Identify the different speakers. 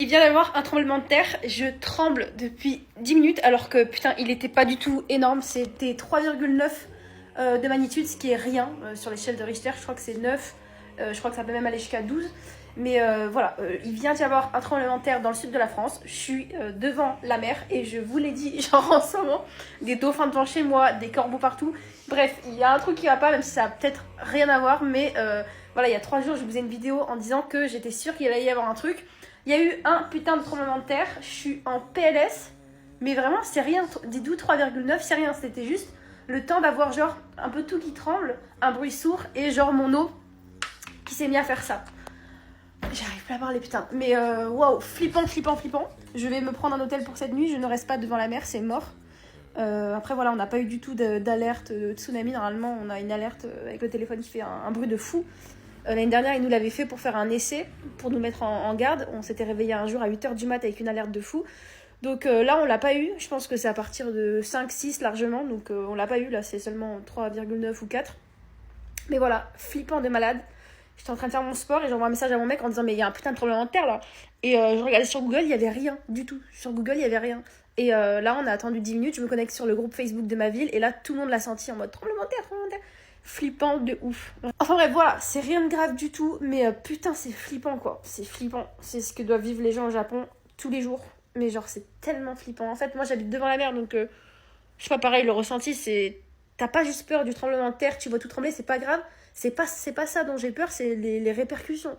Speaker 1: Il vient d'avoir un tremblement de terre, je tremble depuis 10 minutes alors que putain il était pas du tout énorme, c'était 3,9 de magnitude, ce qui est rien sur l'échelle de Richter, je crois que c'est 9, je crois que ça peut même aller jusqu'à 12. Mais voilà, il vient d'y avoir un tremblement de terre dans le sud de la France, je suis devant la mer et je vous l'ai dit, genre en ce moment, des dauphins devant chez moi, des corbeaux partout, bref, il y a un truc qui va pas, même si ça a peut-être rien à voir, mais voilà, il y a 3 jours je vous faisais une vidéo en disant que j'étais sûre qu'il allait y avoir un truc. Il y a eu un putain de tremblement de terre, je suis en PLS, mais vraiment c'est rien, des doux 3,9 c'est rien, c'était juste le temps d'avoir genre un peu tout qui tremble, un bruit sourd et genre mon eau qui s'est mis à faire ça. J'arrive pas à parler putain, mais waouh, flippant, flippant, flippant. Je vais me prendre un hôtel pour cette nuit, je ne reste pas devant la mer, c'est mort. Après voilà, on n'a pas eu du tout d'alerte de tsunami, normalement on a une alerte avec le téléphone qui fait un bruit de fou. L'année dernière, ils nous l'avaient fait pour faire un essai, pour nous mettre en garde. On s'était réveillé un jour à 8h du mat avec une alerte de fou. Donc là, on l'a pas eu. Je pense que c'est à partir de 5-6 largement. Donc on l'a pas eu. Là, c'est seulement 3,9 ou 4. Mais voilà, flippant de malade. J'étais en train de faire mon sport et j'envoie un message à mon mec en disant mais il y a un putain de tremblement de terre là. Et je regardais sur Google, il y avait rien du tout. Sur Google, il y avait rien. Et là, on a attendu 10 minutes. Je me connecte sur le groupe Facebook de ma ville. Et là, tout le monde l'a senti en mode tremblement de terre, tremblement de terre. Flippant de ouf. Enfin bref, voilà, c'est rien de grave du tout, mais putain, c'est flippant quoi. C'est flippant. C'est ce que doivent vivre les gens au Japon tous les jours. Mais genre, c'est tellement flippant. En fait, moi, j'habite devant la mer, donc je sais pas, pareil, le ressenti, c'est. T'as pas juste peur du tremblement de terre, tu vois tout trembler, c'est pas grave. C'est pas ça dont j'ai peur, c'est les répercussions.